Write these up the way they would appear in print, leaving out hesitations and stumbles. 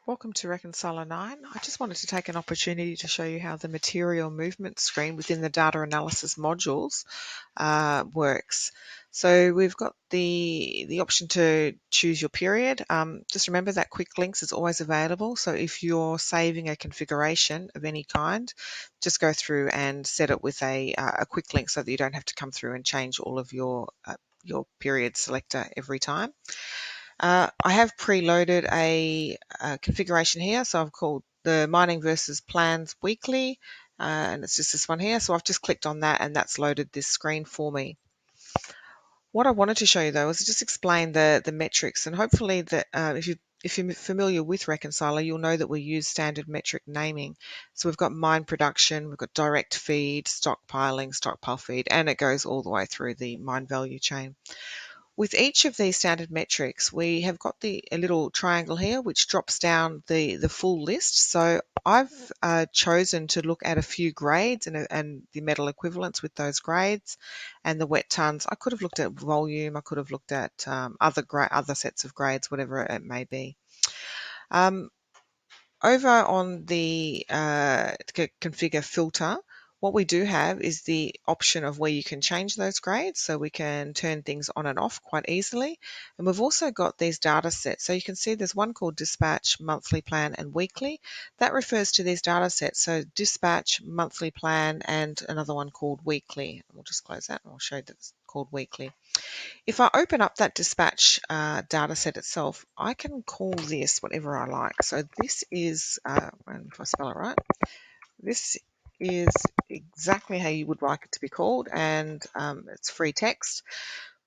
Welcome to Reconciler 9. I just wanted to take an opportunity to show you how the material movement screen within the data analysis modules works. So we've got the option to choose your period. Just remember that quick links is always available. So if you're saving a configuration of any kind, just go through and set it with a quick link so that you don't have to come through and change all of your period selector every time. I have preloaded a configuration here, so I've called the Mining versus Plans Weekly, and it's just this one here. So I've just clicked on that, and that's loaded this screen for me. What I wanted to show you though is just explain the metrics, and hopefully that if you're familiar with Reconciler, you'll know that we use standard metric naming. So we've got mine production, we've got direct feed, stockpiling, stockpile feed, and it goes all the way through the mine value chain. With each of these standard metrics, we have got a little triangle here which drops down the full list. So I've chosen to look at a few grades and the metal equivalents with those grades and the wet tons. I could have looked at volume, I could have looked at other sets of grades, whatever it may be. Over on the configure filter, what we do have is the option of where you can change those grades, so we can turn things on and off quite easily. And we've also got these data sets. So you can see there's one called dispatch, monthly plan, and weekly. That refers to these data sets. So dispatch, monthly plan, and another one called weekly. We'll just close that and I'll show you that it's called weekly. If I open up that dispatch data set itself, I can call this whatever I like. So this is, if I spell it right, this is exactly how you would like it to be called, and it's free text.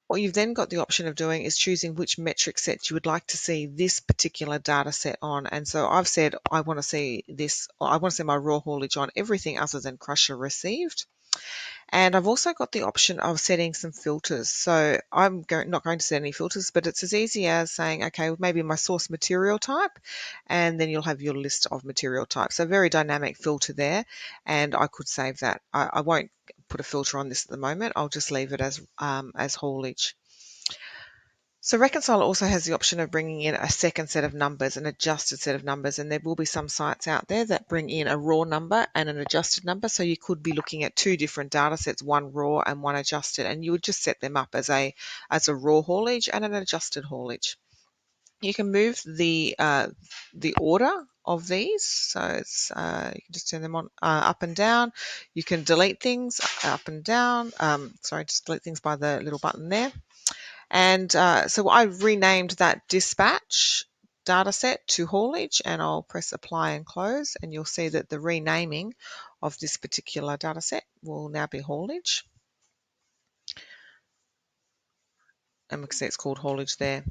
What you've then got the option of doing is choosing which metric set you would like to see this particular data set on. And so I've said I want to see this, or I want to see my raw haulage on everything other than crusher received. And I've also got the option of setting some filters. So I'm not going to set any filters, but it's as easy as saying, okay, maybe my source material type, and then you'll have your list of material types. So very dynamic filter there, and I could save that. I won't put a filter on this at the moment. I'll just leave it as haulage. So Reconciler also has the option of bringing in a second set of numbers, an adjusted set of numbers, and there will be some sites out there that bring in a raw number and an adjusted number. So you could be looking at two different data sets, one raw and one adjusted, and you would just set them up as a raw haulage and an adjusted haulage. You can move the order of these, so it's you can just turn them on up and down. You can delete things up and down. Just delete things by the little button there. And so I've renamed that dispatch data set to haulage, and I'll press apply and close, and you'll see that the renaming of this particular data set will now be haulage. And we can see it's called haulage there.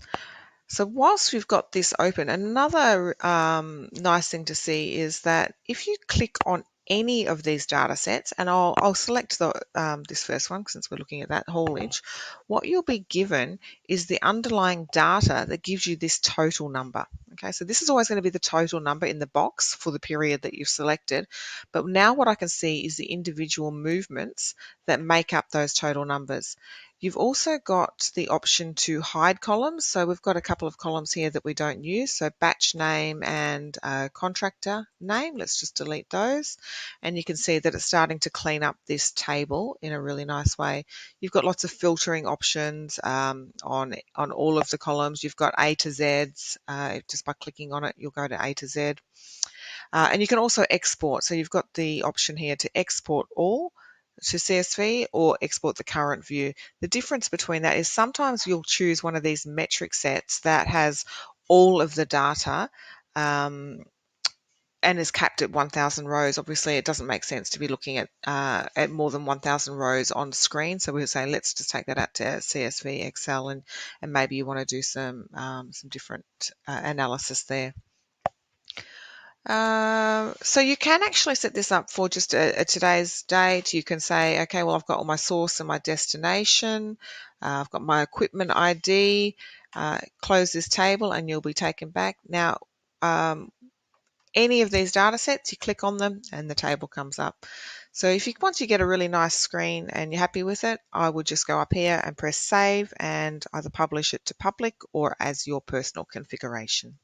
So whilst we've got this open, another nice thing to see is that if you click on any of these data sets, and I'll select this first one since we're looking at that haulage, what you'll be given is the underlying data that gives you this total number. Okay, so this is always going to be the total number in the box for the period that you've selected, but now what I can see is the individual movements that make up those total numbers. You've also got the option to hide columns. So we've got a couple of columns here that we don't use. So batch name and contractor name. Let's just delete those. And you can see that it's starting to clean up this table in a really nice way. You've got lots of filtering options on all of the columns. You've got A to Z's. Just by clicking on it, you'll go to A to Z. And you can also export. So you've got the option here to export all to CSV or export the current view. The difference between that is sometimes you'll choose one of these metric sets that has all of the data and is capped at 1,000 rows. Obviously, it doesn't make sense to be looking at more than 1,000 rows on screen. So we'll say, let's just take that out to CSV, Excel, and maybe you want to do some different analysis there. So you can actually set this up for just a today's date. You can say, okay, well, I've got all my source and my destination. I've got my equipment ID. Close this table and you'll be taken back. Now, any of these data sets, you click on them and the table comes up. So once you get a really nice screen and you're happy with it, I would just go up here and press save and either publish it to public or as your personal configuration.